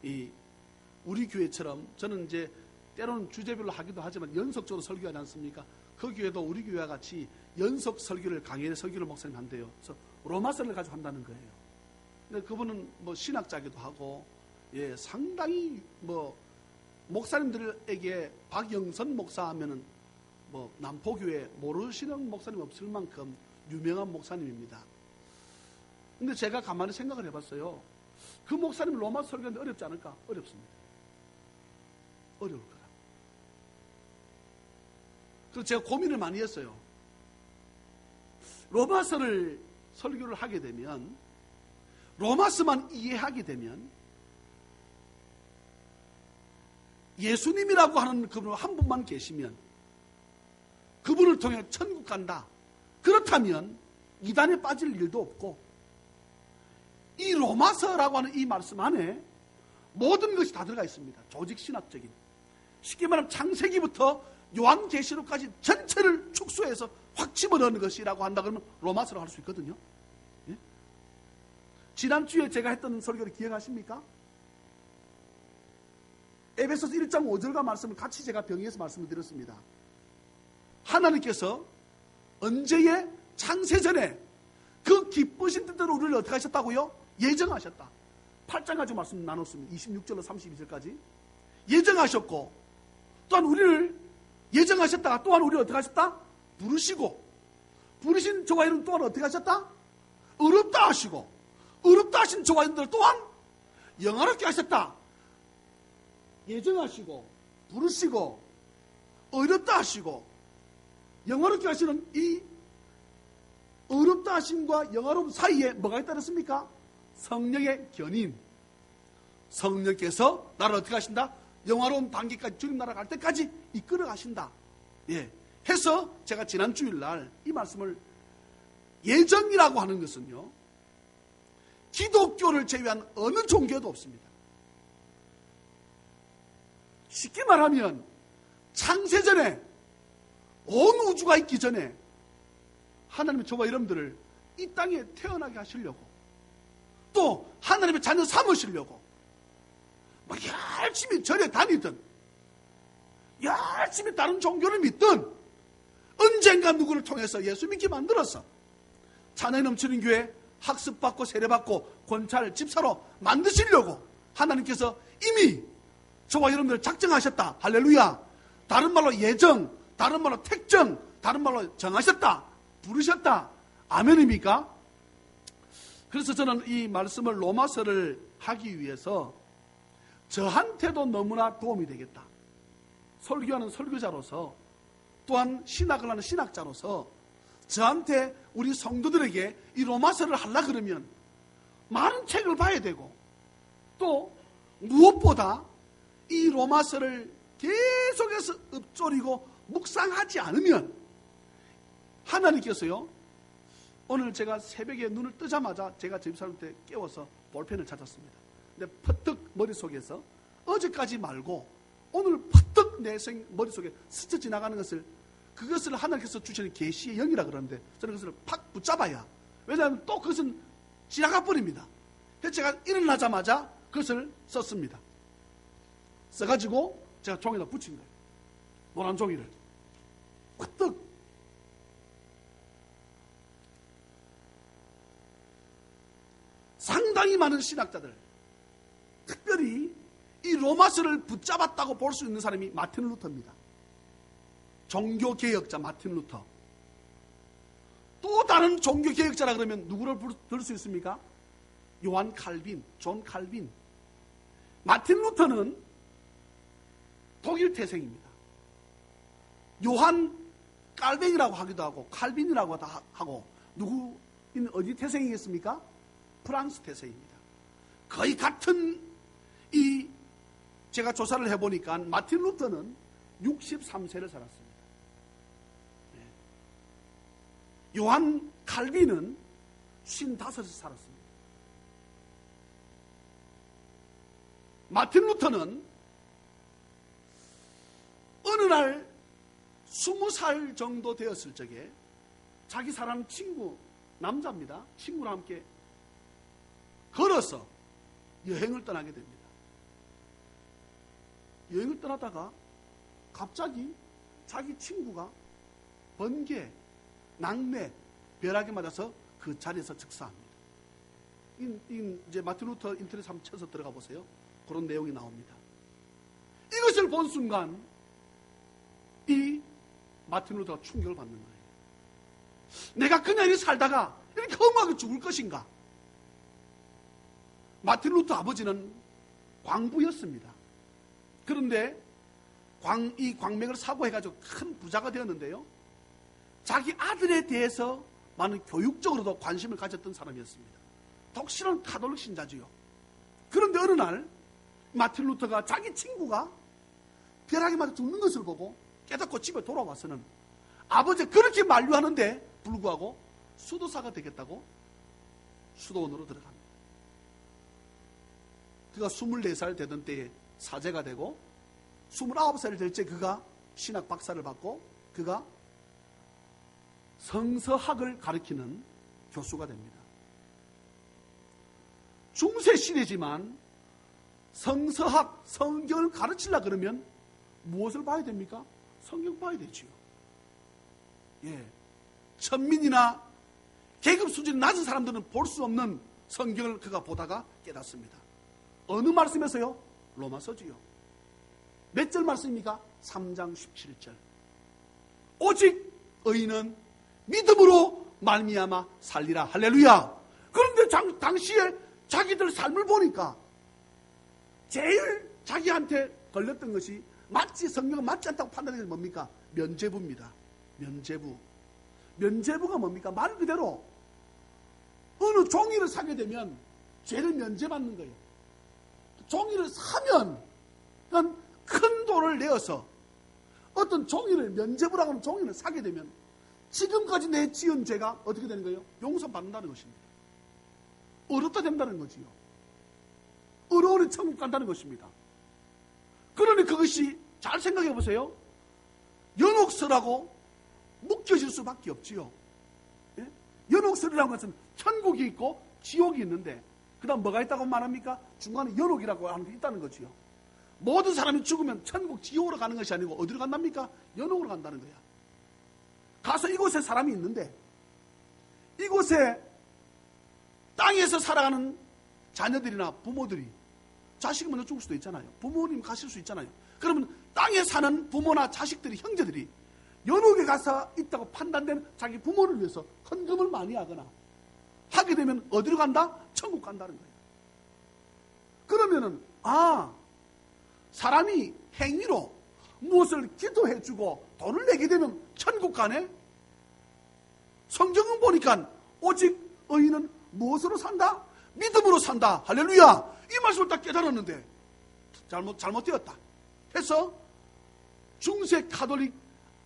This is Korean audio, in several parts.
우리 교회처럼 저는 이제 때로는 주제별로 하기도 하지만 연속적으로 설교하지 않습니까? 그 교회도 우리 교회와 같이 연속 설교를 강의 설교를 목사님 한대요. 그래서 로마서를 가지고 한다는 거예요. 근데 그분은 뭐 신학자기도 하고 상당히 뭐 목사님들에게 박영선 목사 하면은 뭐 남포교회 모르시는 목사님 없을 만큼 유명한 목사님입니다. 근데 제가 가만히 생각을 해봤어요. 그 목사님 로마 설교하는데 어렵지 않을까? 어렵습니다. 어려울 거라. 그래서 제가 고민을 많이 했어요. 로마서를 설교를 하게 되면, 로마서만 이해하게 되면 예수님이라고 하는 그분 한 분만 계시면 그분을 통해 천국 간다. 그렇다면 이단에 빠질 일도 없고, 이 로마서라고 하는 이 말씀 안에 모든 것이 다 들어가 있습니다. 조직신학적인, 쉽게 말하면 창세기부터 요한계시록까지 전체를 축소해서 확 집어넣는 것이라고 한다 그러면 로마서라고 할 수 있거든요. 예? 지난주에 제가 했던 설교를 기억하십니까? 에베소서 1장 5절과 말씀을 같이 제가 병행해서 말씀을 드렸습니다. 하나님께서 언제의 창세전에 그 기쁘신 뜻대로 우리를 어떻게 하셨다고요? 예정하셨다. 8장 가지고 말씀 나눴습니다. 26절로 32절까지 예정하셨고, 또한 우리를 예정하셨다가 또한 우리를 어떻게 하셨다? 부르시고, 부르신 저와 이런 또한 어떻게 하셨다? 의롭다 하시고, 의롭다 하신 저와 이런들 또한 영화롭게 하셨다. 예정하시고, 부르시고, 의롭다 하시고, 영화롭게 하시는 이 의롭다 하심과 영화로움 사이에 뭐가 있다 그랬습니까? 성령의 견인. 성령께서 나를 어떻게 하신다? 영화로운 단계까지, 주님 나라 갈 때까지 이끌어 가신다. 해서 제가 지난 주일날 이 말씀을, 예정이라고 하는 것은요, 기독교를 제외한 어느 종교도 없습니다. 쉽게 말하면 창세전에, 온 우주가 있기 전에 하나님은 저와 여러분들을 이 땅에 태어나게 하시려고, 또 하나님의 자녀 삼으시려고 막 열심히 절에 다니든 열심히 다른 종교를 믿든 언젠가 누구를 통해서 예수 믿게 만들어서 찬양이 넘치는 교회 학습받고 세례받고 권찰 집사로 만드시려고 하나님께서 이미 저와 여러분들을 작정하셨다. 할렐루야. 다른 말로 예정, 다른 말로 택정, 다른 말로 정하셨다, 부르셨다. 아멘입니까? 그래서 저는 이 말씀을, 로마서를 하기 위해서 저한테도 너무나 도움이 되겠다. 설교하는 설교자로서, 또한 신학을 하는 신학자로서 저한테, 우리 성도들에게 이 로마서를 하려고 그러면 많은 책을 봐야 되고, 또 무엇보다 이 로마서를 계속해서 읊조리고 묵상하지 않으면 하나님께서요, 오늘 제가 새벽에 눈을 뜨자마자 제가 집사람한테 깨워서 볼펜을 찾았습니다. 근데 퍼뜩 머릿속에서 어제까지 말고 오늘 퍼뜩 내 머릿속에 스쳐 지나가는 것을, 그것을 하나님께서 주시는 계시의 영이라 그러는데 저는 그것을 팍 붙잡아야, 왜냐하면 또 그것은 지나가 버립니다. 그래서 제가 일어나자마자 그것을 썼습니다. 써가지고 제가 종이에다 붙인 거예요. 노란 종이를 퍼뜩. 상당히 많은 신학자들, 특별히 이 로마서를 붙잡았다고 볼 수 있는 사람이 마틴 루터입니다. 종교개혁자 마틴 루터. 또 다른 종교개혁자라 그러면 누구를 들 수 있습니까? 요한 칼빈, 존 칼빈. 마틴 루터는 독일 태생입니다. 요한 칼빈이라고 하기도 하고 칼빈이라고 하고, 누구는 어디 태생이겠습니까? 프랑스 태생입니다. 거의 같은, 제가 조사를 해보니까 마틴 루터는 63세를 살았습니다. 요한 칼빈은 55세 살았습니다. 마틴 루터는 어느 날 20살 정도 되었을 적에 자기 사랑 친구, 남자입니다. 친구랑 함께 걸어서 여행을 떠나게 됩니다. 여행을 떠나다가 갑자기 자기 친구가 번개, 낙뢰, 벼락에 맞아서 그 자리에서 즉사합니다. 이제 마틴 루터 인터넷 한번 쳐서 들어가 보세요. 그런 내용이 나옵니다. 이것을 본 순간 이 마틴 루터가 충격을 받는 거예요. 내가 그냥 이렇게 살다가 이렇게 험하게 죽을 것인가? 마틴 루터 아버지는 광부였습니다. 그런데 이 광맥을 사고해가지고 큰 부자가 되었는데요. 자기 아들에 대해서 많은 교육적으로도 관심을 가졌던 사람이었습니다. 독실한 가톨릭 신자지요. 그런데 어느 날 마틴 루터가 자기 친구가 벼락에 맞아 죽는 것을 보고 깨닫고 집에 돌아와서는 아버지가 그렇게 만류하는데 불구하고 수도사가 되겠다고 수도원으로 들어갑니다. 그가 24살 되던 때에 사제가 되고 29살이 될 때 그가 신학 박사를 받고 그가 성서학을 가르치는 교수가 됩니다. 중세 시대지만 성서학, 성경을 가르치려 그러면 무엇을 봐야 됩니까? 성경 봐야 되지요. 예. 천민이나 계급 수준이 낮은 사람들은 볼 수 없는 성경을 그가 보다가 깨닫습니다. 어느 말씀에서요? 로마서지요. 몇 절 말씀입니까? 3장 17절. 오직 의인은 믿음으로 말미암아 살리라. 할렐루야. 그런데 당시에 자기들 삶을 보니까 제일 자기한테 걸렸던 것이 성경은 맞지 않다고 판단한 것이 뭡니까? 면죄부입니다. 면죄부가 뭡니까? 말 그대로 어느 종이를 사게 되면 죄를 면죄받는 거예요. 종이를 사면 큰 돈을 내어서 어떤 종이를 면죄부라고 하는 종이를 사게 되면 지금까지 내 지은 죄가 어떻게 되는 거예요? 용서받는다는 것입니다. 어렵다 된다는 거지요. 어려우니 천국 간다는 것입니다. 그러니 그것이 잘 생각해 보세요. 연옥서라고 묶여질 수밖에 없지요. 예? 연옥설이라는 것은 천국이 있고 지옥이 있는데 그 다음 뭐가 있다고 말합니까? 중간에 연옥이라고 하는 게 있다는 거지요. 모든 사람이 죽으면 천국 지옥으로 가는 것이 아니고 어디로 간답니까? 연옥으로 간다는 거야. 가서 이곳에 사람이 있는데 이곳에 땅에서 살아가는 자녀들이나 부모들이 자식이 먼저 죽을 수도 있잖아요. 부모님 가실 수 있잖아요. 그러면 땅에 사는 부모나 자식들이, 형제들이 연옥에 가서 있다고 판단된 자기 부모를 위해서 헌금을 많이 하거나 하게 되면 어디로 간다? 천국 간다는 거예요. 그러면은 사람이 행위로 무엇을 기도해주고 돈을 내게 되면 천국 가네? 성경은 보니까 오직 의인은 무엇으로 산다? 믿음으로 산다. 할렐루야. 이 말씀을 딱 깨달았는데 잘못되었다 해서 중세 가톨릭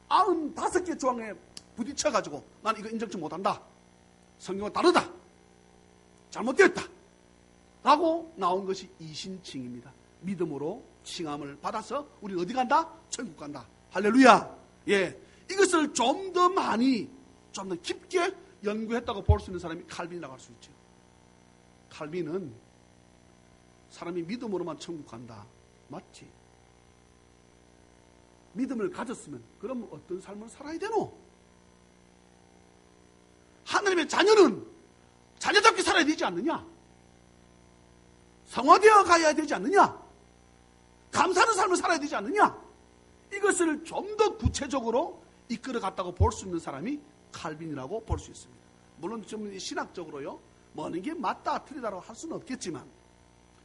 95개 조항에 부딪혀가지고 난 이거 인정치 못한다. 성경과 다르다. 잘못되었다. 라고 나온 것이 이신칭입니다. 믿음으로 칭함을 받아서 우리는 어디 간다? 천국 간다. 할렐루야. 예, 이것을 좀 더 많이, 좀 더 깊게 연구했다고 볼 수 있는 사람이 칼빈이라고 할 수 있죠. 칼빈은 사람이 믿음으로만 천국 간다. 맞지? 믿음을 가졌으면 그럼 어떤 삶을 살아야 되노? 하나님의 자녀는 자녀답게 살아야 되지 않느냐? 성화되어 가야 되지 않느냐? 감사하는 삶을 살아야 되지 않느냐? 이것을 좀 더 구체적으로 이끌어 갔다고 볼 수 있는 사람이 칼빈이라고 볼 수 있습니다. 물론 좀 신학적으로요, 뭐는 게 맞다 틀리다라고 할 수는 없겠지만,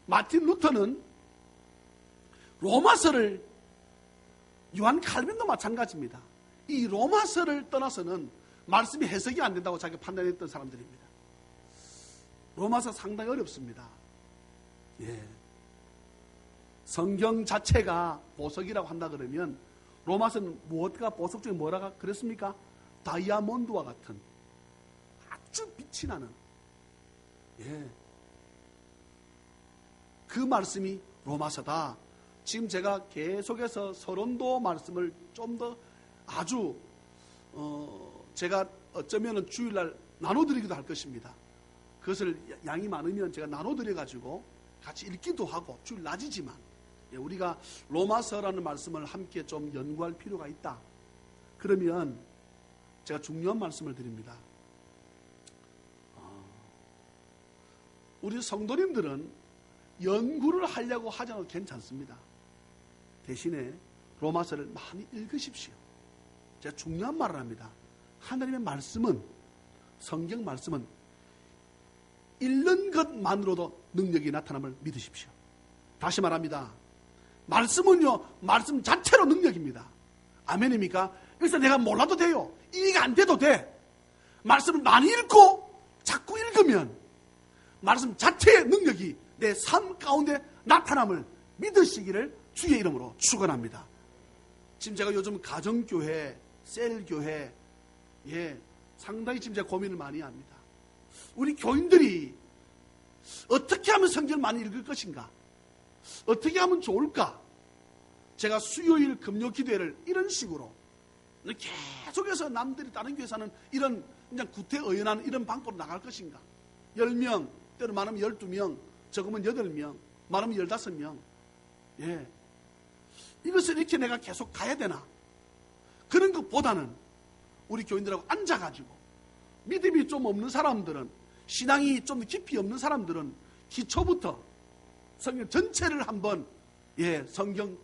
마틴 루터는 로마서를, 요한 칼빈도 마찬가지입니다. 이 로마서를 떠나서는 말씀이 해석이 안 된다고 자기가 판단했던 사람들입니다. 로마서 상당히 어렵습니다. 예. 성경 자체가 보석이라고 한다 그러면 로마서는 무엇가 보석 중에 뭐라가 그랬습니까? 다이아몬드와 같은 아주 빛이 나는, 예, 그 말씀이 로마서다. 지금 제가 계속해서 서론도 말씀을 좀 더 아주 제가 어쩌면 주일날 나눠드리기도 할 것입니다. 그것을 양이 많으면 제가 나눠드려가지고 같이 읽기도 하고, 주일 낮이지만 우리가 로마서라는 말씀을 함께 좀 연구할 필요가 있다. 그러면 제가 중요한 말씀을 드립니다. 우리 성도님들은 연구를 하려고 하지 않아도 괜찮습니다. 대신에 로마서를 많이 읽으십시오. 제가 중요한 말을 합니다. 하나님의 말씀은, 성경 말씀은 읽는 것만으로도 능력이 나타남을 믿으십시오. 다시 말합니다. 말씀은요, 말씀 자체로 능력입니다. 아멘입니까? 그래서 내가 몰라도 돼요. 이해가 안 돼도 돼. 말씀을 많이 읽고 자꾸 읽으면 말씀 자체의 능력이 내 삶 가운데 나타남을 믿으시기를 주의 이름으로 축원합니다. 지금 제가 요즘 가정교회, 셀교회, 상당히 지금 제가 고민을 많이 합니다. 우리 교인들이 어떻게 하면 성경을 많이 읽을 것인가? 어떻게 하면 좋을까? 제가 수요일 금요 기도회를 이런 식으로 계속해서 남들이 다른 교회에서는 이런 그냥 구태의연한 이런 방법으로 나갈 것인가? 10명, 때로 많으면 12명, 적으면 8명, 많으면 15명. 이것을 이렇게 내가 계속 가야 되나? 그런 것보다는 우리 교인들하고 앉아가지고 믿음이 좀 없는 사람들은, 신앙이 좀 깊이 없는 사람들은 기초부터 성경 전체를 한번 성경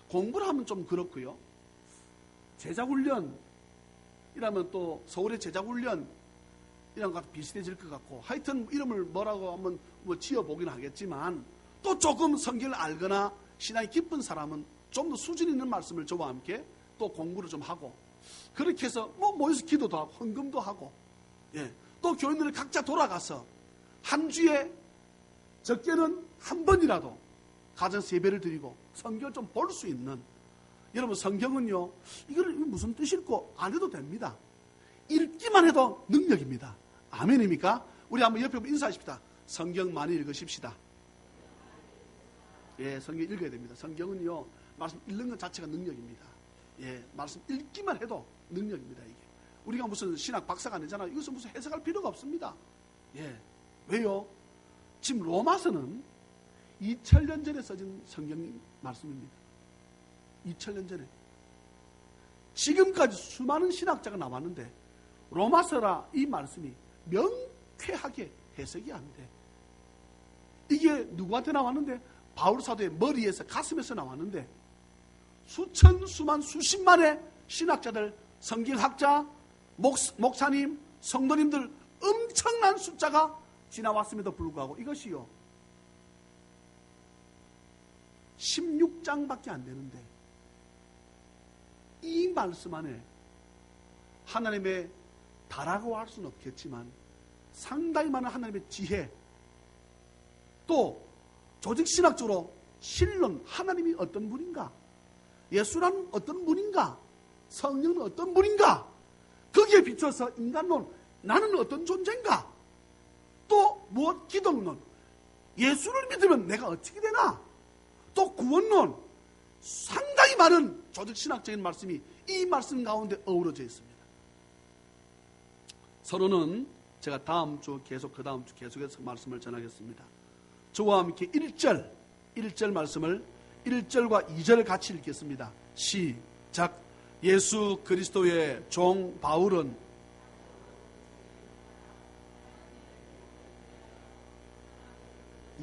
공부를 하면 좀 그렇고요. 제자훈련 이라면 또 서울의 제자훈련 이런 것 비슷해질 것 같고, 하여튼 이름을 뭐라고 한번 지어보긴 하겠지만, 또 조금 성경을 알거나 신앙이 깊은 사람은 좀 더 수준 있는 말씀을 저와 함께 또 공부를 좀 하고, 그렇게 해서 모여서 기도도 하고 헌금도 하고, 또 교인들 각자 돌아가서 한 주에 적게는 한 번이라도 가정에서 예배를 드리고 성경을 좀 볼 수 있는, 여러분 성경은요, 이거를 무슨 뜻일까 안 해도 됩니다. 읽기만 해도 능력입니다. 아멘입니까? 우리 한번 옆에 인사하십시다. 성경 많이 읽으십시다. 성경 읽어야 됩니다. 성경은요, 말씀 읽는 것 자체가 능력입니다. 말씀 읽기만 해도 능력입니다. 이게 우리가 무슨 신학 박사가 아니잖아요. 이것은 무슨 해석할 필요가 없습니다. 왜요? 지금 로마서는 2000년 전에 써진 성경 말씀입니다. 2000년 전에. 지금까지 수많은 신학자가 나왔는데 로마서라 이 말씀이 명쾌하게 해석이 안 돼. 이게 누구한테 나왔는데? 바울 사도의 머리에서, 가슴에서 나왔는데, 수천, 수만, 수십만의 신학자들, 성경학자, 목사님, 성도님들 엄청난 숫자가 지나왔음에도 불구하고 이것이요, 16장밖에 안 되는데 이 말씀 안에 하나님의 다라고 할 수는 없겠지만 상당히 많은 하나님의 지혜, 또 조직신학적으로 신론, 하나님이 어떤 분인가, 예수란 어떤 분인가, 성령은 어떤 분인가, 거기에 비춰서 인간론, 나는 어떤 존재인가, 또 무엇 기독론, 예수를 믿으면 내가 어떻게 되나, 또 구원론, 상당히 많은 조직신학적인 말씀이 이 말씀 가운데 어우러져 있습니다. 서로는 제가 다음 주 계속, 그 다음 주 계속해서 말씀을 전하겠습니다. 저와 함께 1절 말씀을 1절과 2절을 같이 읽겠습니다. 시작. 예수 그리스도의 종 바울은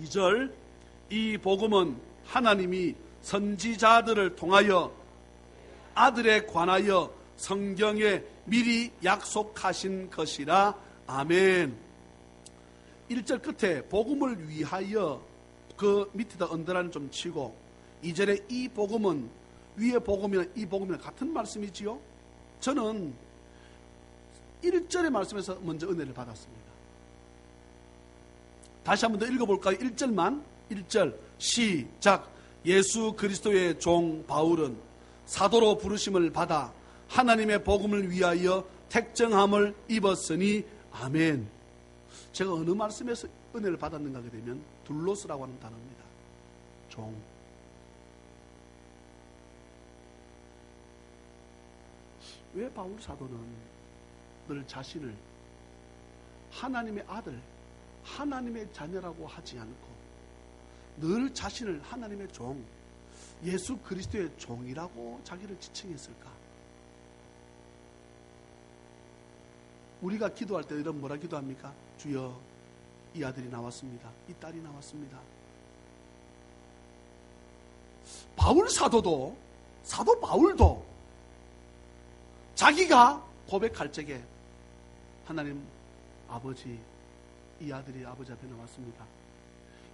(2절) 이 복음은 하나님이 선지자들을 통하여 아들에 관하여 성경에 미리 약속하신 것이라. 아멘. 1절 끝에 복음을 위하여, 그 밑에다 언더라인 좀 치고 2절에 이 복음은, 위의 복음이나 이 복음이나 같은 말씀이지요. 저는 1절의 말씀에서 먼저 은혜를 받았습니다. 다시 한 번 더 읽어볼까요? 1절만. 1절 시작. 예수 그리스도의 종 바울은 사도로 부르심을 받아 하나님의 복음을 위하여 택정함을 입었으니. 아멘. 제가 어느 말씀에서 은혜를 받았는가 하게 되면 둘로스라고 하는 단어입니다. 종. 왜 바울 사도는 늘 자신을 하나님의 아들, 하나님의 자녀라고 하지 않고 늘 자신을 하나님의 종, 예수 그리스도의 종이라고 자기를 지칭했을까? 우리가 기도할 때 이런 뭐라 기도합니까? 주여, 이 아들이 나왔습니다. 이 딸이 나왔습니다. 바울 사도도, 사도 바울도 자기가 고백할 적에 하나님 아버지, 이 아들이 아버지 앞에 나왔습니다.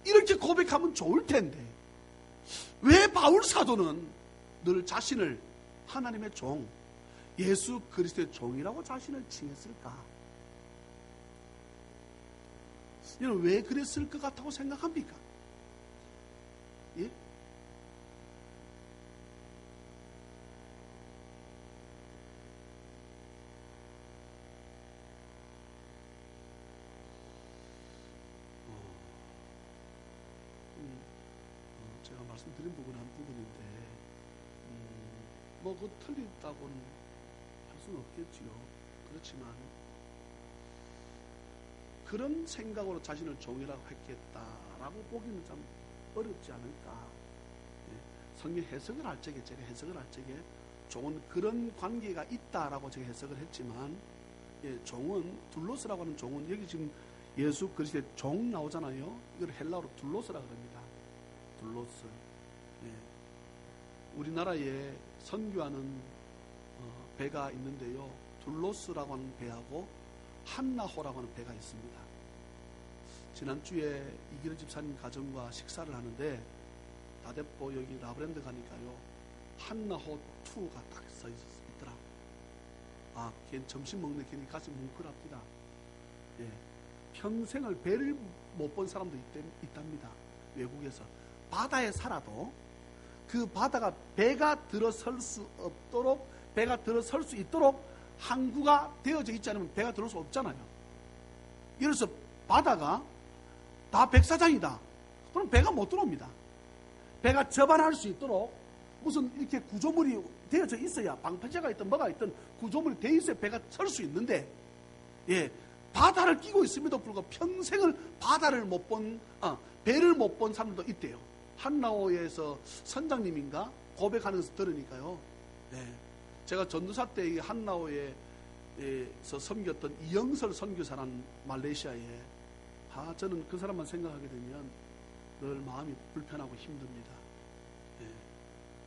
이렇게 고백하면 좋을 텐데 왜 바울 사도는 늘 자신을 하나님의 종, 예수 그리스도의 종이라고 자신을 칭했을까? 여러분, 왜 그랬을 것 같다고 생각합니까? 예? 제가 말씀드린 부분은 한 부분인데, 뭐, 그 틀리다고는 할 수는 없겠지요. 그렇지만, 그런 생각으로 자신을 종이라고 했겠다라고 보기는 참 어렵지 않을까. 예. 성경 해석을 할 적에, 제가 해석을 할 적에, 종은 그런 관계가 있다라고 제가 해석을 했지만, 예, 종은, 둘로스라고 하는 종은, 여기 지금 예수 그리스도의 종 나오잖아요. 이걸 헬라어로 둘로스라고 합니다. 둘로스. 예. 우리나라에 선교하는 배가 있는데요. 둘로스라고 하는 배하고 한나호라고 하는 배가 있습니다. 지난주에 이기려 집사님 가정과 식사를 하는데 다대포 여기 라브랜드 가니까요. 한나호 2가 딱 써 있더라. 아, 걔 점심 먹는 괜히 가슴이 뭉클합니다. 예. 평생을 배를 못 본 사람도 있답니다. 외국에서. 바다에 살아도 그 바다가 배가 들어설 수 없도록, 배가 들어설 수 있도록 항구가 되어져 있지 않으면 배가 들어올 수 없잖아요. 예를 들어서 바다가 다 백사장이다. 그럼 배가 못 들어옵니다. 배가 접안할 수 있도록 무슨 이렇게 구조물이 되어져 있어야, 방파제가 있든 뭐가 있든 구조물이 되어 있어야 배가 설 수 있는데, 예, 바다를 끼고 있음에도 불구하고 평생을 바다를 못 본, 배를 못 본 사람들도 있대요. 한나호에서 선장님인가 고백하는 것을 들으니까요. 네. 제가 전도사 때 한나호에서 섬겼던 이영설 선교사라는 말레이시아에, 저는 그 사람만 생각하게 되면 늘 마음이 불편하고 힘듭니다. 네.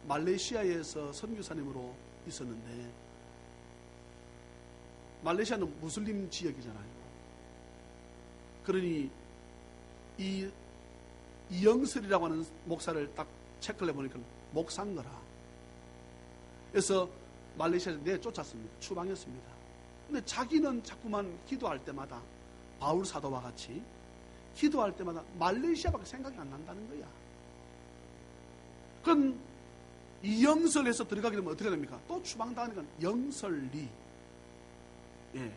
말레이시아에서 선교사님으로 있었는데, 말레이시아는 무슬림 지역이잖아요. 그러니 이영설이라고 하는 목사를 딱 체크를 해보니까 목사인 거라. 그래서 말레이시아에서 내쫓았습니다. 추방했습니다. 근데 자기는 자꾸만 기도할 때마다 바울 사도와 같이 기도할 때마다 말레이시아밖에 생각이 안 난다는 거야. 그럼 이영설에서 들어가게 되면 어떻게 됩니까? 또 추방당하니까 영설리. 예.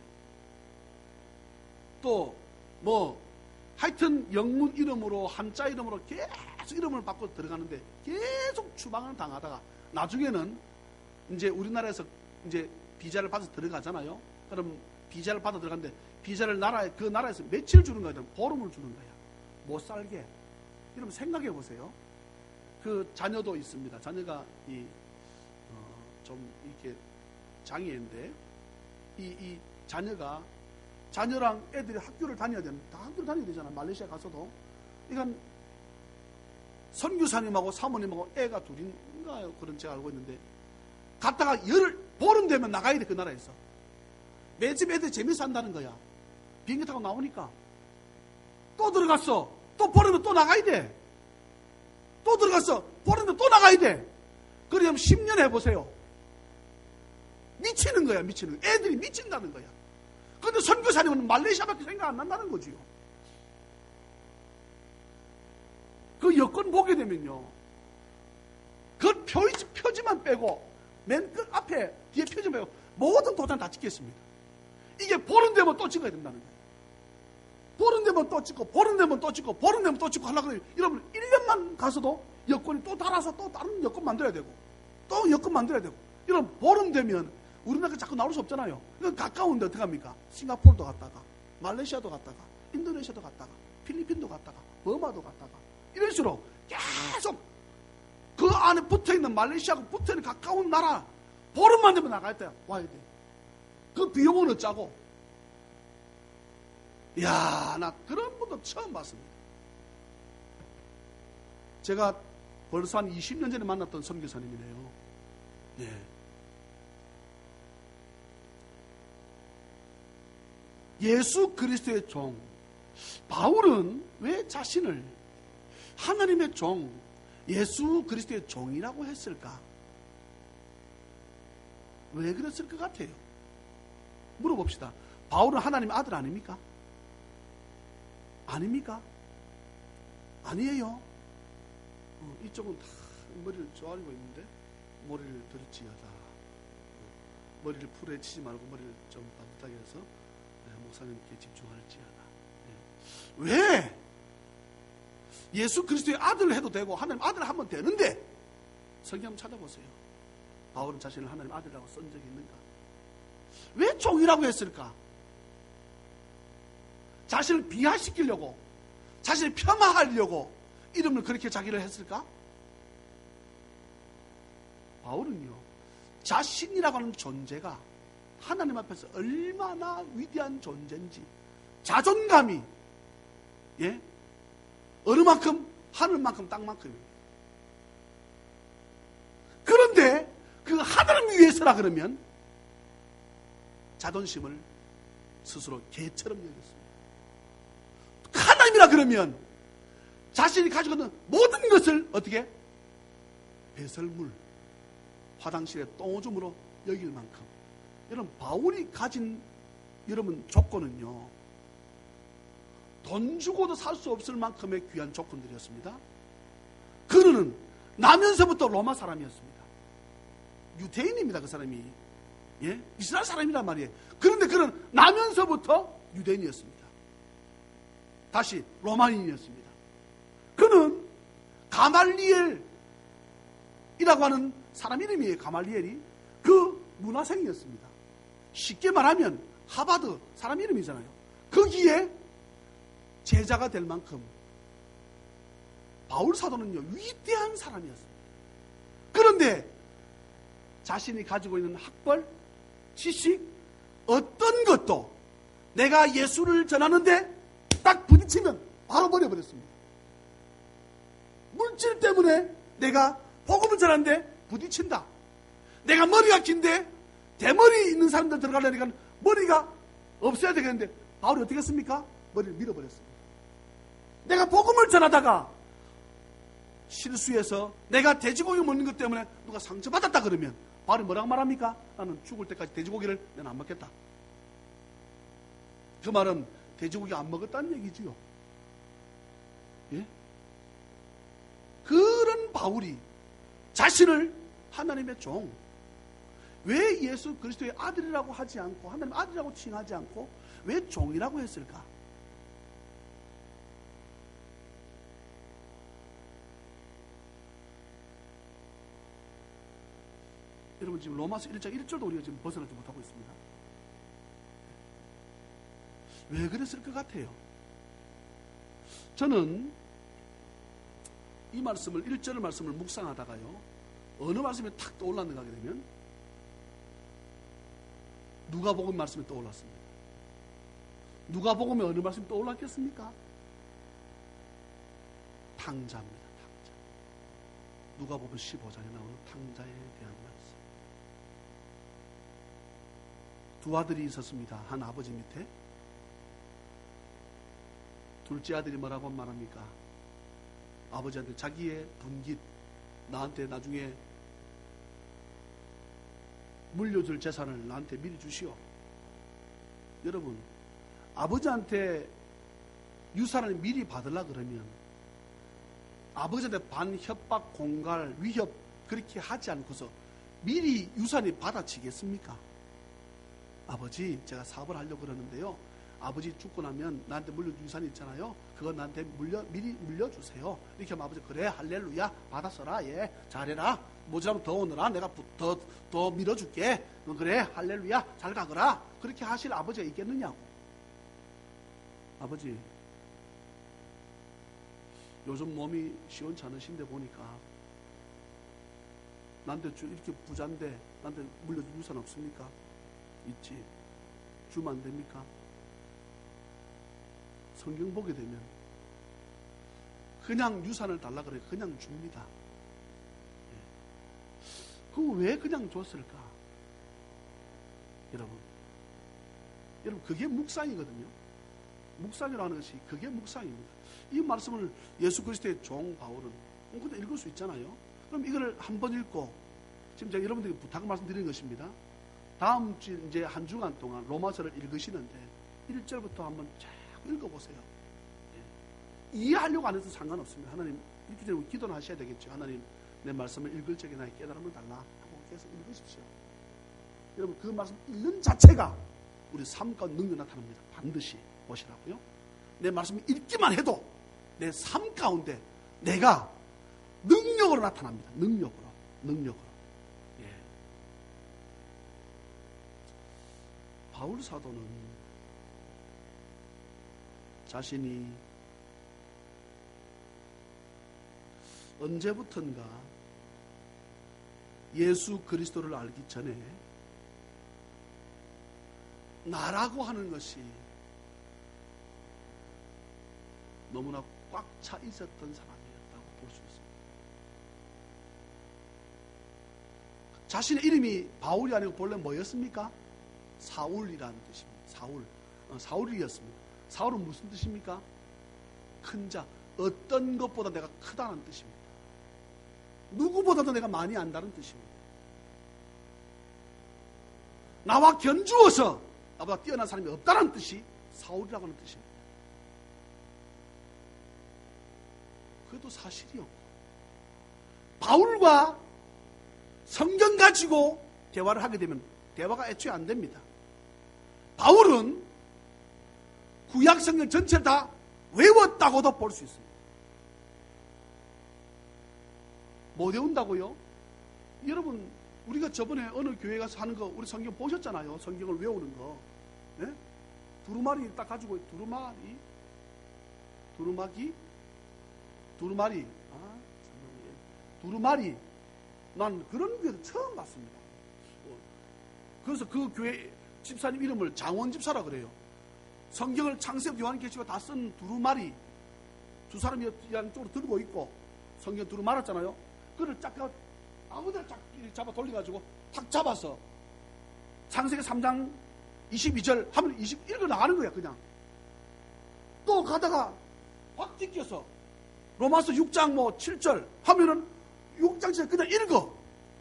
또 뭐 하여튼 영문 이름으로, 한자 이름으로 계속 이름을 바꿔 들어가는데 계속 추방을 당하다가 나중에는 이제 우리나라에서 이제 비자를 받아서 들어가잖아요. 그럼 비자를 받아 들어갔는데 비자를 그 나라에서 며칠 주는 거야? 보름을 주는 거야. 못 살게. 여러분 생각해 보세요. 그 자녀도 있습니다. 자녀가 좀 이렇게 장애인데 이 자녀랑 애들이 학교를 다녀야 되는, 다 학교를 다녀야 되잖아. 말레이시아 가서도. 그러니까 선교사님하고 사모님하고 애가 둘인가요? 그런 제가 알고 있는데, 갔다가 보름 되면 나가야 돼, 그 나라에서. 매집 애들 재미있어 한다는 거야. 비행기 타고 나오니까. 또 들어갔어. 또 보름면 또 나가야 돼. 또 들어갔어. 보름면 또 나가야 돼. 그러면 10년 해보세요. 미치는 거야, 미치는 거야. 애들이 미친다는 거야. 근데 선교사님은 말레이시아밖에 생각 안 난다는 거지요. 그 여권 보게 되면요, 그 표지만 빼고 맨 끝 앞에 뒤에 표지 빼고 모든 도장 다 찍겠습니다. 이게 보름 되면 또 찍어야 된다는 거예요. 보름 되면 또 찍고, 보름 되면 또 찍고, 보름 되면 또 찍고 하려고 해요. 여러분 1년만 가서도 여권이 또 달아서 또 다른 여권 만들어야 되고, 또 여권 만들어야 되고. 여러분 보름 되면 우리나라 자꾸 나올 수 없잖아요. 가까운데 어떻게 합니까? 싱가포르도 갔다가, 말레이시아도 갔다가, 인도네시아도 갔다가, 필리핀도 갔다가, 버마도 갔다가, 이런 식으로 계속 그 안에 붙어있는 말레이시아하고 붙어있는 가까운 나라 보름만 되면 나가야 돼. 와야 돼. 그 비용은 어쩌고. 이야, 나 그런 분도 처음 봤습니다. 제가 벌써 한 20년 전에 만났던 선교사님이네요. 예. 예수 그리스도의 종 바울은 왜 자신을 하나님의 종, 예수 그리스도의 종이라고 했을까? 왜 그랬을 것 같아요? 물어봅시다. 바울은 하나님의 아들 아닙니까? 아닙니까? 아니에요. 이쪽은 다 머리를 조아리고 있는데 머리를 들지어다. 머리를 풀에 치지 말고 머리를 좀 따뜻하게 해서 목사님께 집중할지어다. 왜? 예수 그리스도의 아들을 해도 되고 하나님 아들 하면 되는데 성경 찾아보세요. 바울은 자신을 하나님 아들이라고 쓴 적이 있는가? 왜 종이라고 했을까? 자신을 비하시키려고, 자신을 폄하하려고 이름을 그렇게 자기를 했을까? 바울은요, 자신이라고 하는 존재가 하나님 앞에서 얼마나 위대한 존재인지 자존감이 어느 만큼? 하늘만큼 땅만큼입니다. 그런데 그 하나님 위해서라 그러면 자존심을 스스로 개처럼 여겼습니다. 하나님이라 그러면 자신이 가지고 있는 모든 것을 어떻게? 배설물, 화장실에 똥오줌으로 여길 만큼. 여러분, 바울이 가진 여러분 조건은요, 돈 주고도 살 수 없을 만큼의 귀한 조건들이었습니다. 그는 나면서부터 로마 사람이었습니다. 유대인입니다, 그 사람이. 예? 이스라엘 사람이란 말이에요. 그런데 그는 나면서부터 유대인이었습니다. 다시 로마인이었습니다. 그는 가말리엘이라고 하는 사람 이름이에요. 가말리엘이 그 문화생이었습니다. 쉽게 말하면 하버드 사람 이름이잖아요. 거기에 제자가 될 만큼 바울 사도는요, 위대한 사람이었습니다. 그런데 자신이 가지고 있는 학벌, 지식, 어떤 것도 내가 예수를 전하는데 딱 부딪히면 바로 버려버렸습니다. 물질 때문에 내가 복음을 전하는데 부딪힌다. 내가 머리가 긴데 대머리 있는 사람들 들어가려니까 머리가 없어야 되겠는데 바울이 어떻게 했습니까? 머리를 밀어버렸습니다. 내가 복음을 전하다가 실수해서 내가 돼지고기 먹는 것 때문에 누가 상처받았다 그러면 바울이 뭐라고 말합니까? 나는 죽을 때까지 돼지고기를 내가 안 먹겠다. 그 말은 돼지고기 안 먹었다는 얘기지요. 예? 그런 바울이 자신을 하나님의 종, 왜 예수 그리스도의 아들이라고 하지 않고 하나님 아들이라고 칭하지 않고 왜 종이라고 했을까? 여러분, 지금 로마서 1장 1절도 우리가 지금 벗어나지 못하고 있습니다. 왜 그랬을 것 같아요? 저는 이 말씀을 1절 말씀을 묵상하다가요, 어느 말씀이 탁 떠올랐는가 하게 되면 누가복음 말씀이 떠올랐습니다. 누가복음에 어느 말씀이 떠올랐겠습니까? 탕자입니다. 탕자. 누가복음 15장에 나오는 탕자에 대한 말씀. 두 아들이 있었습니다. 한 아버지 밑에. 둘째 아들이 뭐라고 말합니까? 아버지한테 자기의 분깃, 나한테 나중에 물려줄 재산을 나한테 미리 주시오. 여러분, 아버지한테 유산을 미리 받으려 그러면 아버지한테 반협박, 공갈, 위협 그렇게 하지 않고서 미리 유산이 받아치겠습니까? 아버지, 제가 사업을 하려고 그러는데요, 아버지 죽고 나면 나한테 물려준 유산이 있잖아요. 그거 나한테 미리 물려주세요. 이렇게 하면 아버지, 그래, 할렐루야, 받아 써라, 예, 잘해라, 모자라면 더 오너라, 내가 더 밀어줄게, 그래, 할렐루야, 잘 가거라. 그렇게 하실 아버지가 있겠느냐고. 아버지, 요즘 몸이 시원찮으신데 보니까 나한테 이렇게 부자인데 나한테 물려줄 유산 없습니까? 있지. 주면 안 됩니까? 성경 보게 되면 그냥 유산을 달라 그래 그냥 줍니다. 그거 왜 그냥 줬을까? 여러분 그게 묵상이거든요. 묵상이라는 것이 그게 묵상입니다. 이 말씀을 예수 그리스도의 종 바울은 근데 읽을 수 있잖아요. 그럼 이걸 한번 읽고 지금 제가 여러분들에게 부탁을 말씀드리는 것입니다. 다음 주 이제 한 주간 동안 로마서를 읽으시는데 1절부터 한번 쫙 읽어보세요. 이해하려고 안 해도 상관없습니다. 하나님 이렇게 되면 기도는 하셔야 되겠죠. 하나님 내 말씀을 읽을 적에 나의 깨달음을 달라 하고 계속 읽으십시오. 여러분 그 말씀 읽는 자체가 우리 삶 가운데 능력 나타납니다. 반드시 보시라고요. 내 말씀을 읽기만 해도 내 삶 가운데 내가 능력으로 나타납니다. 능력으로. 예. 바울 사도는 자신이 언제부턴가 예수 그리스도를 알기 전에 나라고 하는 것이 너무나 꽉 차 있었던 사람이었다고 볼 수 있습니다. 자신의 이름이 바울이 아니고 본래 뭐였습니까? 사울이라는 뜻입니다. 사울이었습니다. 사울은 무슨 뜻입니까? 큰 자, 어떤 것보다 내가 크다는 뜻입니다. 누구보다도 내가 많이 안다는 뜻입니다. 나와 견주어서 나보다 뛰어난 사람이 없다는 뜻이 사울이라고 하는 뜻입니다. 그것도 사실이었고 바울과 성경 가지고 대화를 하게 되면 대화가 애초에 안 됩니다. 바울은 구약 성경 전체를 다 외웠다고도 볼 수 있습니다. 못 외운다고요? 여러분 우리가 저번에 어느 교회 가서 하는 거 우리 성경 보셨잖아요. 성경을 외우는 거. 네? 두루마리 딱 가지고 두루마리 난 그런 교회도 처음 봤습니다. 그래서 그 교회 집사님 이름을 장원 집사라 그래요. 성경을 창세부터 요한계시록 다 쓴 두루마리 두 사람이 양쪽으로 들고 있고 성경 두루마랐잖아요. 그걸 쫙 아무데나 쫙 잡아 돌려가지고 탁 잡아서 창세기 3장 22절 하면 21거 나가는 거야. 그냥 또 가다가 확 튀겨서 로마서 6장 7절 하면은 6장 7절 그냥 읽어.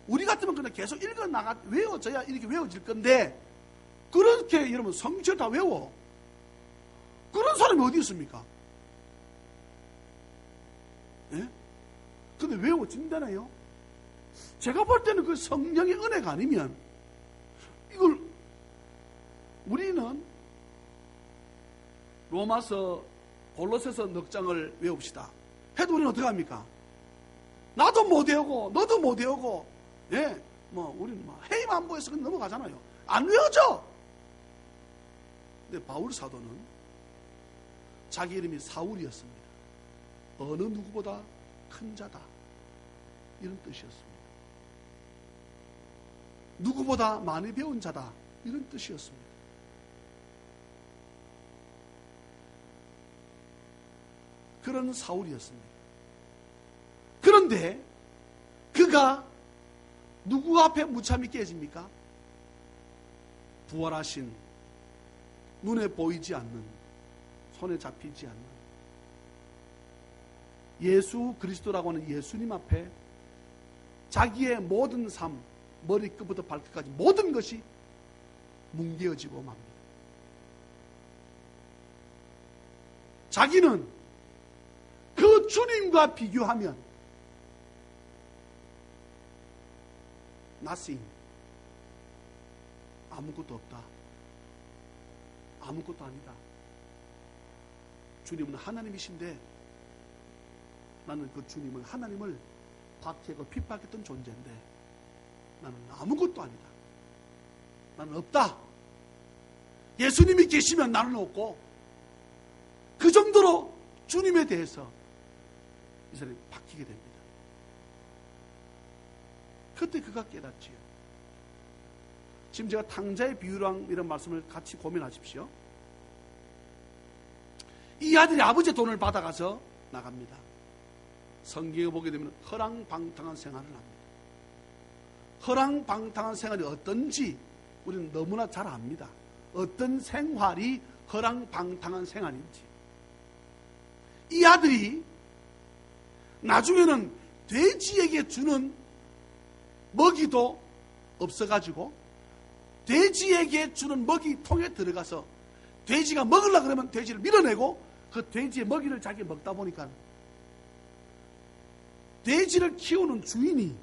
우리 같으면 그냥 계속 읽어 나가 외워져야 이렇게 외워질 건데 그렇게 여러분 성경 다 외워. 그런 사람이 어디 있습니까? 예? 근데 외워진다네요. 제가 볼 때는 그 성령의 은혜가 아니면 이걸 우리는 로마서 골로새서 넉 장을 외웁시다 해도 우리는 어떻게 합니까? 나도 못 외우고 너도 못 외우고 예, 우리는 해임안보에서 넘어가잖아요. 안 외워져. 근데 바울 사도는 자기 이름이 사울이었습니다. 어느 누구보다 큰 자다 이런 뜻이었습니다. 누구보다 많이 배운 자다 이런 뜻이었습니다. 그런 사울이었습니다. 그런데 그가 누구 앞에 무참히 깨집니까? 부활하신 눈에 보이지 않는 손에 잡히지 않는 예수 그리스도라고 하는 예수님 앞에 자기의 모든 삶 머리끝부터 발끝까지 모든 것이 뭉개어지고 맙니다. 자기는 그 주님과 비교하면 nothing 아무것도 없다. 아무것도 아니다. 주님은 하나님이신데 나는 그 주님을 하나님을 박해하고 핍박했던 존재인데 나는 아무것도 아니다. 나는 없다. 예수님이 계시면 나는 없고 그 정도로 주님에 대해서 이 사람이 박히게 됩니다. 그때 그가 깨닫지요. 지금 제가 탕자의 비유랑 이런 말씀을 같이 고민하십시오. 이 아들이 아버지의 돈을 받아가서 나갑니다. 성경에 보게 되면 허랑방탕한 생활을 합니다. 허랑방탕한 생활이 어떤지 우리는 너무나 잘 압니다. 어떤 생활이 허랑방탕한 생활인지. 이 아들이 나중에는 돼지에게 주는 먹이도 없어가지고 돼지에게 주는 먹이통에 들어가서 돼지가 먹으려고 그러면 돼지를 밀어내고 그 돼지의 먹이를 자기 먹다 보니까 돼지를 키우는 주인이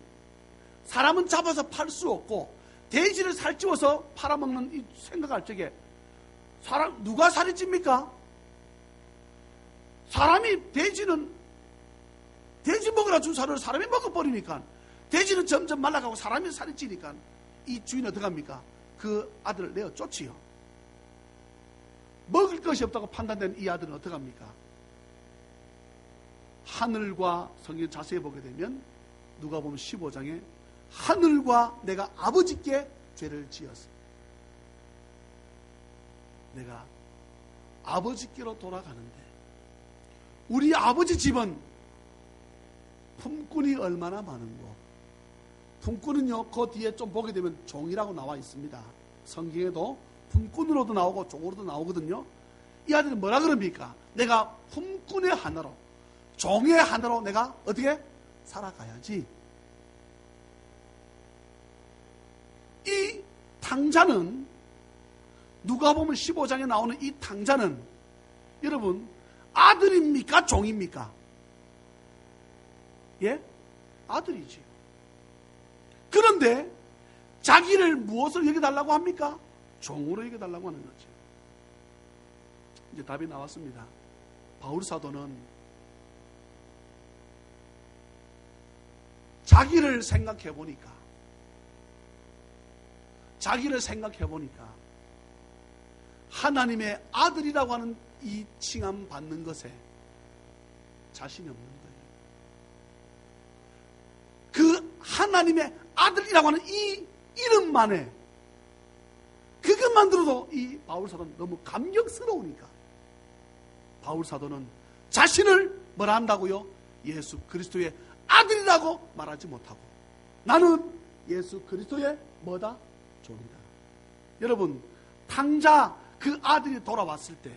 사람은 잡아서 팔 수 없고 돼지를 살찌워서 팔아먹는 이 생각할 적에 누가 살이 찝니까? 사람이 돼지는 돼지 먹으라 준 살을 사람이 먹어버리니까 돼지는 점점 말라가고 사람이 살이 찌니까 이 주인은 어떻게 합니까? 그 아들을 내어 쫓지요. 먹을 것이 없다고 판단된 이 아들은 어떻게 합니까? 하늘과 성경 자세히 보게 되면 누가 보면 15장에 하늘과 내가 아버지께 죄를 지었어. 내가 아버지께로 돌아가는데 우리 아버지 집은 품꾼이 얼마나 많은고. 품꾼은요 그 뒤에 좀 보게 되면 종이라고 나와 있습니다. 성경에도 품꾼으로도 나오고 종으로도 나오거든요. 이 아들은 뭐라 그럽니까? 내가 품꾼의 하나로 종의 하나로 내가 어떻게 살아가야지. 이 탕자는 누가 보면 15장에 나오는 이 탕자는 여러분 아들입니까? 종입니까? 예? 아들이지요. 그런데 자기를 무엇을 여겨달라고 합니까? 종으로 여겨달라고 하는 거죠. 이제 답이 나왔습니다. 바울 사도는 자기를 생각해 보니까 하나님의 아들이라고 하는 이 칭함 받는 것에 자신이 없는 거예요. 그 하나님의 아들이라고 하는 이 이름만에 그것만 들어도 이 바울 사도는 너무 감격스러우니까 바울 사도는 자신을 뭐라 한다고요? 예수 그리스도의 아들이라고 말하지 못하고 나는 예수 그리스도의 뭐다? 종이다. 여러분 탕자 그 아들이 돌아왔을 때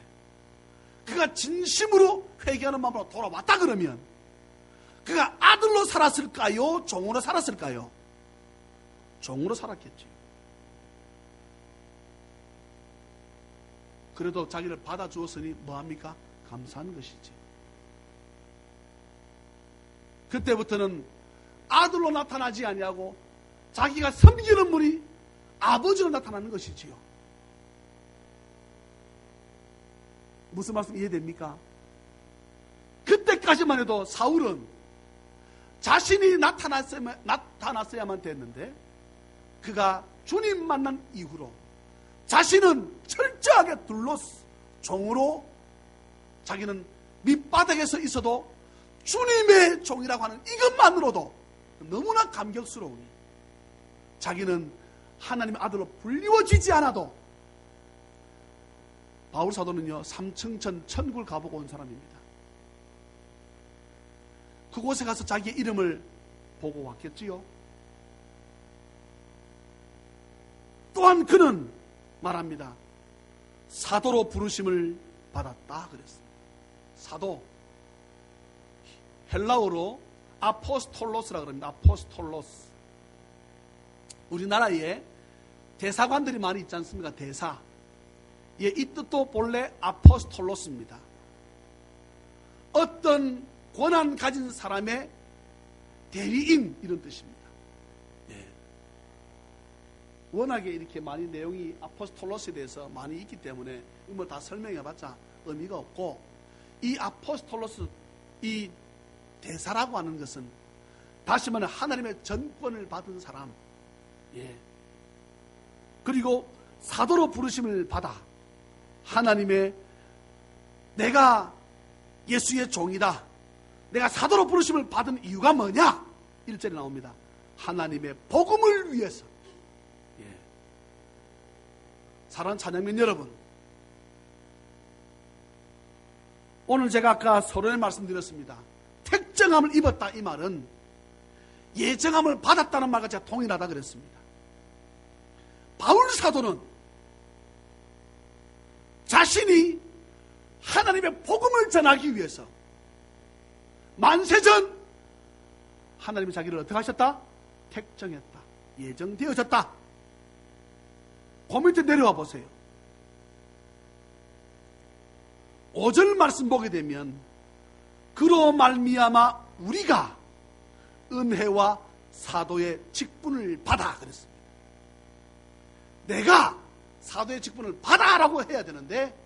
그가 진심으로 회개하는 마음으로 돌아왔다 그러면 그가 아들로 살았을까요? 종으로 살았을까요? 종으로 살았겠지. 그래도 자기를 받아주었으니 뭐합니까? 감사한 것이지. 그때부터는 아들로 나타나지 아니하고 자기가 섬기는 분이 아버지로 나타나는 것이지요. 무슨 말씀 이해됩니까? 그때까지만 해도 사울은 자신이 나타났어야만 됐는데 그가 주님 만난 이후로 자신은 철저하게 둘러서 종으로 자기는 밑바닥에서 있어도 주님의 종이라고 하는 이것만으로도 너무나 감격스러우니 자기는 하나님의 아들로 불리워지지 않아도 바울 사도는요 3층천 천국을 가보고 온 사람입니다. 그곳에 가서 자기의 이름을 보고 왔겠지요. 또한 그는 말합니다. 사도로 부르심을 받았다 그랬습니다. 사도 헬라어로 아포스톨로스라고 합니다. 아포스톨로스. 우리나라에 대사관들이 많이 있지 않습니까? 대사. 예, 이 뜻도 본래 아포스톨로스입니다. 어떤 권한 가진 사람의 대리인 이런 뜻입니다. 예. 워낙에 이렇게 많이 내용이 아포스톨로스에 대해서 많이 있기 때문에 뭐 다 설명해봤자 의미가 없고 이 아포스톨로스 이 대사라고 하는 것은 다시 말해 하나님의 전권을 받은 사람. 예. 그리고 사도로 부르심을 받아 하나님의 내가 예수의 종이다. 내가 사도로 부르심을 받은 이유가 뭐냐? 1절에 나옵니다. 하나님의 복음을 위해서. 사랑하는 찬양민 여러분, 오늘 제가 아까 서론에 말씀드렸습니다. 택정함을 입었다, 이 말은 예정함을 받았다는 말과 제가 동일하다 그랬습니다. 바울 사도는 자신이 하나님의 복음을 전하기 위해서 만세전 하나님이 자기를 어떻게 하셨다? 택정했다, 예정되어졌다. 그 밑에 내려와 보세요. 5절 말씀 보게 되면 그로 말미암아 우리가 은혜와 사도의 직분을 받아 그랬습니다. 내가 사도의 직분을 받아라고 해야 되는데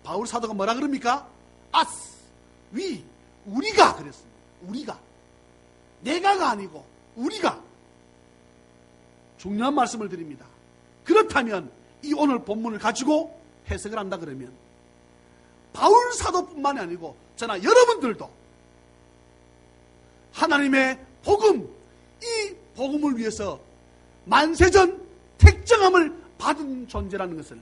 바울 사도가 뭐라 그럽니까? 우리가 그랬습니다. 우리가, 내가가 아니고 우리가. 중요한 말씀을 드립니다. 그렇다면 이 오늘 본문을 가지고 해석을 한다 그러면 바울 사도뿐만이 아니고 저나 여러분들도 하나님의 복음, 이 복음을 위해서 만세전 택정함을 받은 존재라는 것을,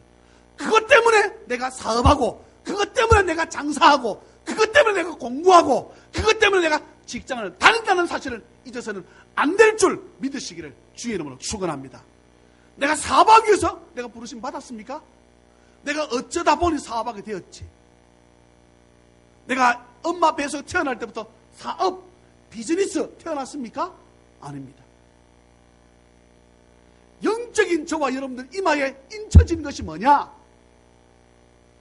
그것 때문에 내가 사업하고, 그것 때문에 내가 장사하고, 그것 때문에 내가 공부하고, 그것 때문에 내가 직장을 다닌다는 사실을 잊어서는 안 될 줄 믿으시기를 주의 이름으로 축원합니다. 내가 사업하기 위해서 내가 부르심 받았습니까? 내가 어쩌다 보니 사업하게 되었지. 내가 엄마 배에서 태어날 때부터 사업, 비즈니스 태어났습니까? 아닙니다. 영적인 저와 여러분들 이마에 인쳐진 것이 뭐냐?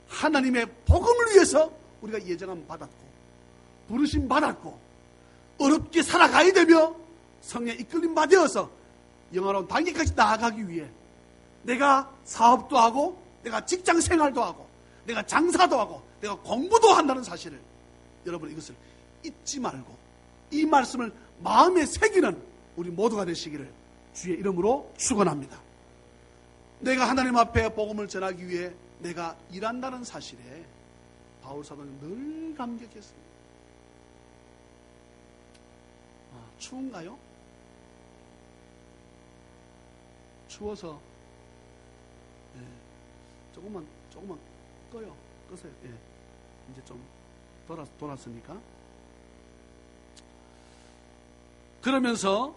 하나님의 복음을 위해서 우리가 예정함 받았고, 부르심 받았고, 어렵게 살아가야 되며 성령의 이끌림 받아서 영화로운 단계까지 나아가기 위해 내가 사업도 하고, 내가 직장 생활도 하고, 내가 장사도 하고, 내가 공부도 한다는 사실을 여러분 이것을 잊지 말고 이 말씀을 마음에 새기는 우리 모두가 되시기를 주의 이름으로 축원합니다. 내가 하나님 앞에 복음을 전하기 위해 내가 일한다는 사실에 바울 사도는 늘 감격했습니다. 추운가요? 추워서 조금만 끄세요. 이제 좀 돌았으니까. 그러면서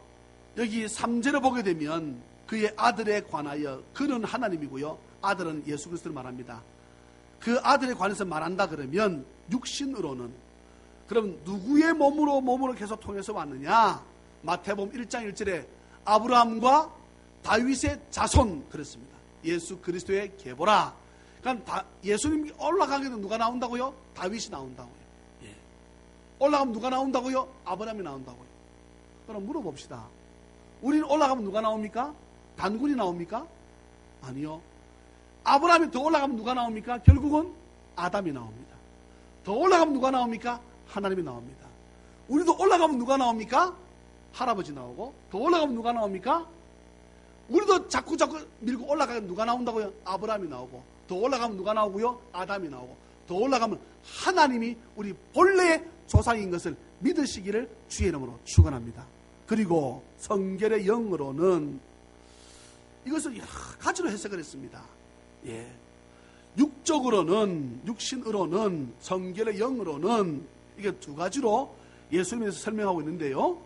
여기 3절을 보게 되면 그의 아들에 관하여, 그는 하나님이고요, 아들은 예수 그리스도를 말합니다. 그 아들에 관해서 말한다 그러면 육신으로는, 그럼 누구의 몸으로 계속 통해서 왔느냐? 마태복음 1장 1절에 아브라함과 다윗의 자손 그랬습니다. 예수 그리스도의 계보라. 그러니까 예수님이 올라가게 되면 누가 나온다고요? 다윗이 나온다고요. 올라가면 누가 나온다고요? 아브라함이 나온다고요. 그럼 물어봅시다. 우리는 올라가면 누가 나옵니까? 단군이 나옵니까? 아니요. 아브라함이 더 올라가면 누가 나옵니까? 결국은 아담이 나옵니다. 더 올라가면 누가 나옵니까? 하나님이 나옵니다. 우리도 올라가면 누가 나옵니까? 할아버지 나오고. 더 올라가면 누가 나옵니까? 우리도 자꾸 밀고 올라가면 누가 나온다고요? 아브라함이 나오고. 더 올라가면 누가 나오고요? 아담이 나오고. 더 올라가면 하나님이 우리 본래의 조상인 것을 믿으시기를 주의 이름으로 축원합니다. 그리고 성결의 영으로는 이것을 여러 가지로 해석을 했습니다. 육신으로는, 성결의 영으로는, 이게 두 가지로 예수님에서 설명하고 있는데요.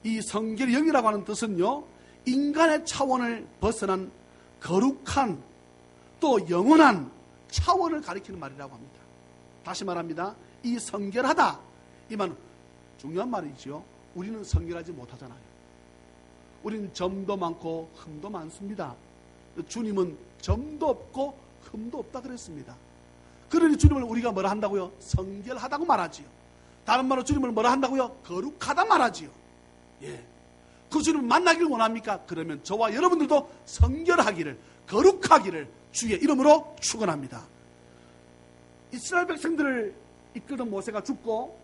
이 성결의 영이라고 하는 뜻은요, 인간의 차원을 벗어난 거룩한 또 영원한 차원을 가리키는 말이라고 합니다. 다시 말합니다. 이 성결하다, 이 말은 중요한 말이지요. 우리는 성결하지 못하잖아요. 우리는 점도 많고 흠도 많습니다. 주님은 점도 없고 흠도 없다 그랬습니다. 그러니 주님을 우리가 뭐라 한다고요? 성결하다고 말하지요. 다른 말로 주님을 뭐라 한다고요? 거룩하다 말하지요. 그 주님을 만나기를 원합니까? 그러면 저와 여러분들도 성결하기를, 거룩하기를 주의 이름으로 축원합니다. 이스라엘 백성들을 이끌던 모세가 죽고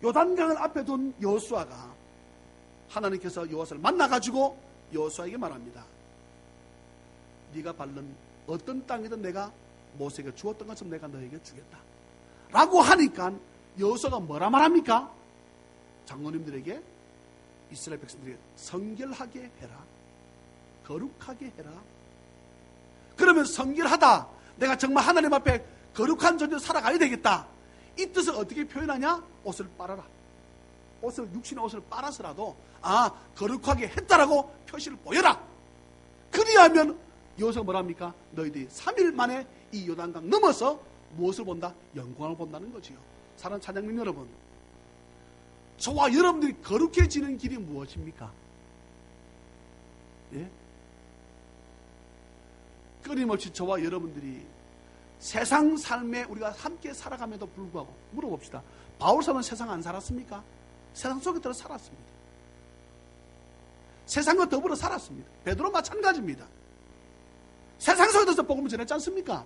요단강을 앞에 둔 여호수아가, 하나님께서 여호수아를 만나가지고 여호수아에게 말합니다. 네가 밟는 어떤 땅이든 내가 모세에게 주었던 것처럼 내가 너에게 주겠다 라고 하니까 여호수아가 뭐라 말합니까? 장로님들에게 이스라엘 백성들이 성결하게 해라, 거룩하게 해라. 그러면 성결하다, 내가 정말 하나님 앞에 거룩한 존재로 살아가야 되겠다, 이 뜻을 어떻게 표현하냐? 옷을 빨아라. 육신의 옷을 빨아서라도 거룩하게 했다라고 표시를 보여라. 그리하면 여기서 뭐랍니까? 너희들이 3일 만에 이 요단강 넘어서 무엇을 본다? 영광을 본다는 거지요. 사랑하는 찬양민 여러분, 저와 여러분들이 거룩해지는 길이 무엇입니까? 예? 끊임없이 저와 여러분들이 세상 삶에 우리가 함께 살아감에도 불구하고 물어봅시다. 바울사는 세상 안 살았습니까? 세상 속에 들어 살았습니다. 세상과 더불어 살았습니다. 베드로 마찬가지입니다. 세상 속에 들어서 복음을 전했지 않습니까?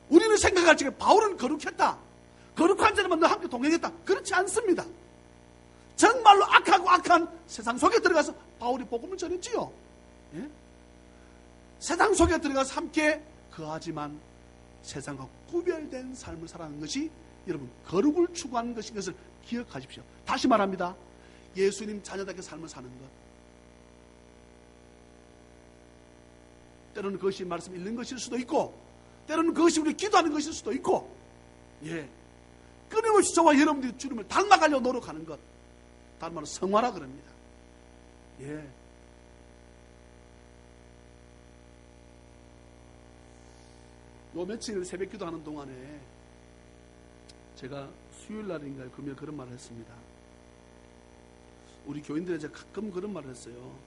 우리는 생각할 적에 바울은 거룩했다, 거룩한 자들만 너 함께 동행했다, 그렇지 않습니다. 정말로 악하고 악한 세상 속에 들어가서 바울이 복음을 전했지요. 예? 세상 속에 들어가서 함께 거하지만 세상과 구별된 삶을 살아가는 것이 여러분 거룩을 추구하는 것인 것을 기억하십시오. 다시 말합니다. 예수님 자녀답게 삶을 사는 것, 때로는 그것이 말씀 읽는 것일 수도 있고, 때로는 그것이 우리 기도하는 것일 수도 있고, 예, 끊임없이 저와 여러분들이 주님을 닮아가려고 노력하는 것, 다른 말로 성화라 그럽니다. 예. 요 며칠 새벽 기도하는 동안에 제가 수요일 날인가요? 금요일 그런 말을 했습니다. 우리 교인들에 제가 가끔 그런 말을 했어요.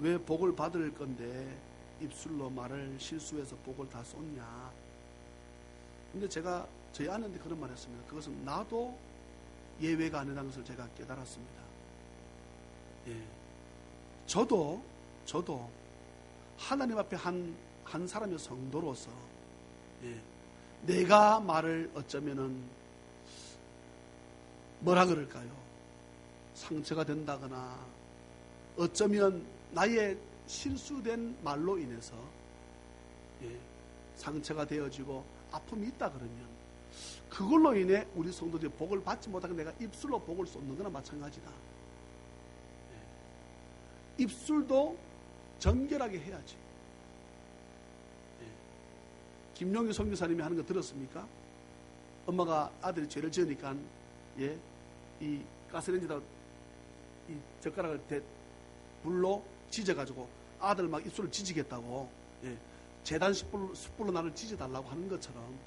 왜 복을 받을 건데 입술로 말을 실수해서 복을 다 쏟냐. 근데 제가 저희 아내한테 그런 말을 했습니다. 그것은 나도 예외가 아니라는 것을 제가 깨달았습니다. 예. 저도 하나님 앞에 한 사람의 성도로서, 예, 내가 말을 어쩌면은 뭐라 그럴까요? 상처가 된다거나 어쩌면 나의 실수된 말로 인해서, 예, 상처가 되어지고 아픔이 있다 그러면 그걸로 인해 우리 성도들이 복을 받지 못하게 내가 입술로 복을 쏟는 거나 마찬가지다. 예. 입술도 정결하게 해야지. 김용희 선교사님이 하는 거 들었습니까? 엄마가 아들이 죄를 지으니까, 예, 이 가스레인지다 이 젓가락을 불로 지져가지고 아들 막 입술을 지지겠다고, 예, 재단 숯불로 나를 지져달라고 하는 것처럼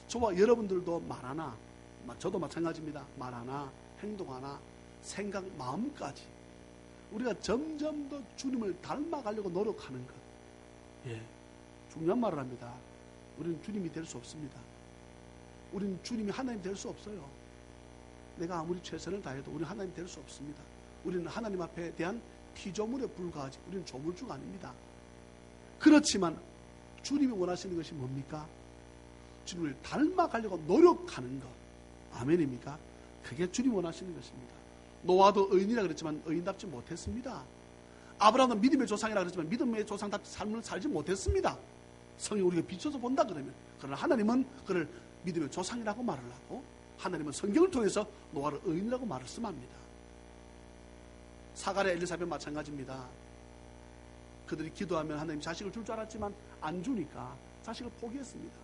저와 여러분들도 말 하나, 저도 마찬가지입니다. 말 하나, 행동 하나, 생각, 마음까지 우리가 점점 더 주님을 닮아가려고 노력하는 것, 예, 중요한 말을 합니다. 우리는 주님이 될 수 없습니다. 우리는 주님이 하나님 될 수 없어요. 내가 아무리 최선을 다해도 우리는 하나님 될 수 없습니다. 우리는 하나님 앞에 대한 피조물에 불과하지, 우리는 조물주가 아닙니다. 그렇지만 주님이 원하시는 것이 뭡니까? 주님을 닮아가려고 노력하는 것. 아멘입니까? 그게 주님 원하시는 것입니다. 노아도 의인이라 그랬지만 의인답지 못했습니다. 아브라함은 믿음의 조상이라 그랬지만 믿음의 조상답지 삶을 살지 못했습니다. 성이 우리가 비춰서 본다 그러면, 그러나 하나님은 그를 믿음의 조상이라고 말을 하고, 하나님은 성경을 통해서 노아를 의인이라고 말씀합니다. 사가랴 엘리사벳 마찬가지입니다. 그들이 기도하면 하나님 자식을 줄 줄 알았지만 안 주니까 자식을 포기했습니다.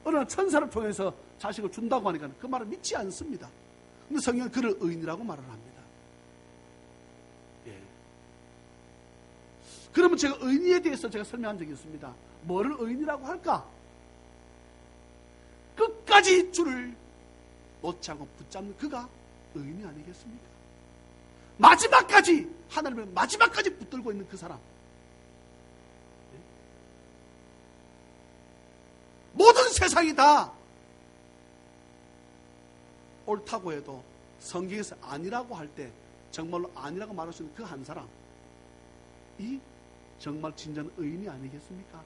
어느 날 천사를 통해서 자식을 준다고 하니까 그 말을 믿지 않습니다. 근데 성경은 그를 의인이라고 말을 합니다. 예. 그러면 제가 의인에 대해서 제가 설명한 적이 있습니다. 뭐를 의인이라고 할까? 끝까지 주를 놓지 않고 붙잡는 그가 의인이 아니겠습니까? 마지막까지, 하나님을 마지막까지 붙들고 있는 그 사람. 모든 세상이 다 옳다고 해도 성경에서 아니라고 할 때 정말로 아니라고 말할 수 있는 그 한 사람, 이 정말 진정한 의인이 아니겠습니까?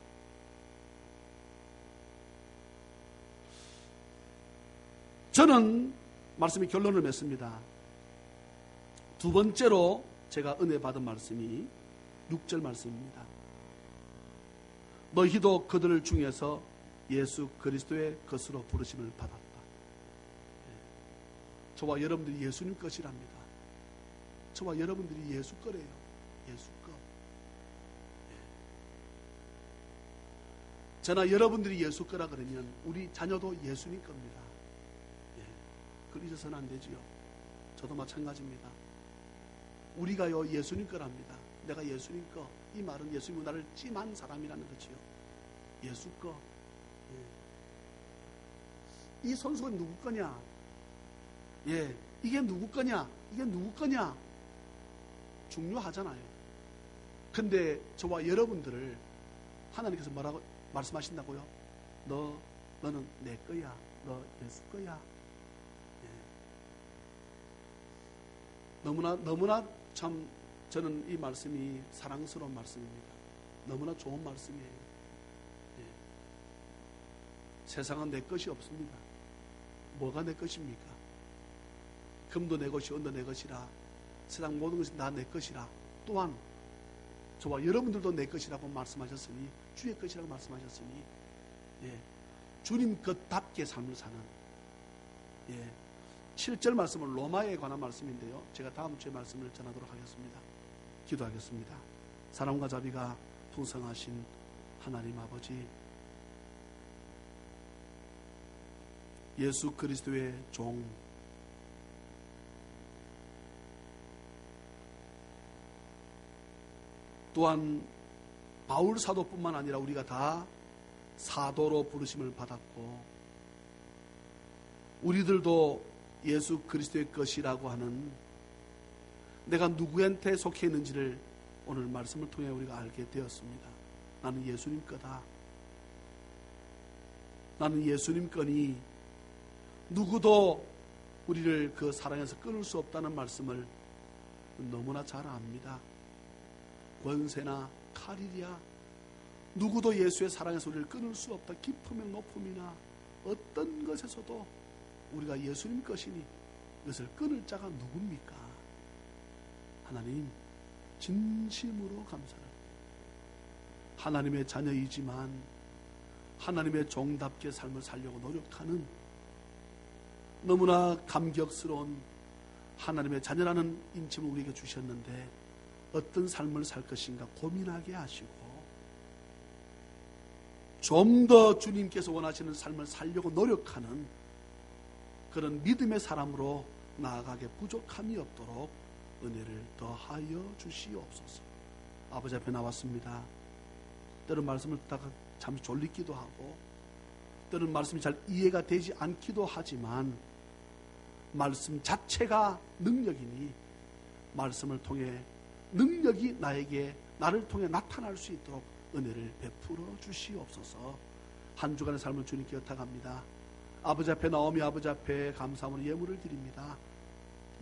저는 말씀이 결론을 맺습니다. 두 번째로 제가 은혜 받은 말씀이 6절 말씀입니다. 너희도 그들 중에서 예수 그리스도의 것으로 부르심을 받았다. 저와 여러분들이 예수님 것이랍니다. 저와 여러분들이 예수 거래요. 예수 거. 저나 여러분들이 예수 거라 그러면 우리 자녀도 예수님 겁니다. 그걸 잊어서는 안 되지요. 저도 마찬가지입니다. 우리가요 예수님 거랍니다. 내가 예수님 거. 이 말은 예수님은 나를 찜한 사람이라는 거지요. 예수 거. 이 손수가 누구 거냐? 이게 누구 거냐? 이게 누구 거냐? 중요하잖아요. 근데 저와 여러분들을 하나님께서 뭐라고 말씀하신다고요? 너는 내 거야. 너 예수 거야. 너무나 참 저는 이 말씀이 사랑스러운 말씀입니다. 너무나 좋은 말씀이에요. 세상은 내 것이 없습니다. 뭐가 내 것입니까? 금도 내 것이 은도 내 것이라 세상 모든 것이 다 내 것이라 또한 저와 여러분들도 내 것이라고 말씀하셨으니 주의 것이라고 말씀하셨으니 주님 것답게 삶을 사는 7절 말씀은 로마에 관한 말씀인데요. 제가 다음 주에 말씀을 전하도록 하겠습니다. 기도하겠습니다. 사랑과 자비가 풍성하신 하나님 아버지, 예수 그리스도의 종, 또한 바울 사도뿐만 아니라 우리가 다 사도로 부르심을 받았고 우리들도 예수 그리스도의 것이라고 하는 내가 누구한테 속해 있는지를 오늘 말씀을 통해 우리가 알게 되었습니다. 나는 예수님 거다. 나는 예수님 거니 누구도 우리를 그 사랑에서 끊을 수 없다는 말씀을 너무나 잘 압니다. 권세나 칼이랴 누구도 예수의 사랑에서 우리를 끊을 수 없다. 깊음이나 높음이나 어떤 것에서도 우리가 예수님 것이니 이것을 끊을 자가 누굽니까? 하나님 진심으로 감사합니다. 하나님의 자녀이지만 하나님의 종답게 삶을 살려고 노력하는 너무나 감격스러운 하나님의 자녀라는 인침을 우리에게 주셨는데 어떤 삶을 살 것인가 고민하게 하시고 좀 더 주님께서 원하시는 삶을 살려고 노력하는 그런 믿음의 사람으로 나아가게 부족함이 없도록 은혜를 더하여 주시옵소서. 아버지 앞에 나왔습니다. 때론 말씀을 듣다가 잠시 졸리기도 하고 때론 말씀이 잘 이해가 되지 않기도 하지만 말씀 자체가 능력이니 말씀을 통해 능력이 나를 통해 나타날 수 있도록 은혜를 베풀어 주시옵소서. 한 주간의 삶을 주님께 엿아갑니다. 아버지 앞에 나오며 아버지 앞에 감사함으로 예물을 드립니다.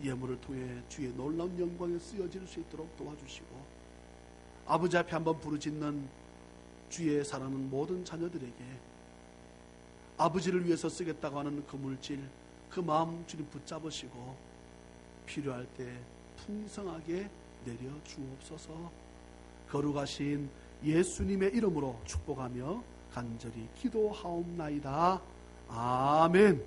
예물을 통해 주의 놀라운 영광에 쓰여질 수 있도록 도와주시고 아버지 앞에 한번 부르짖는 주의 사랑하는 모든 자녀들에게 아버지를 위해서 쓰겠다고 하는 그 물질 그 마음 주님 붙잡으시고 필요할 때 풍성하게 내려 주옵소서. 거룩하신 예수님의 이름으로 축복하며 간절히 기도하옵나이다. 아멘.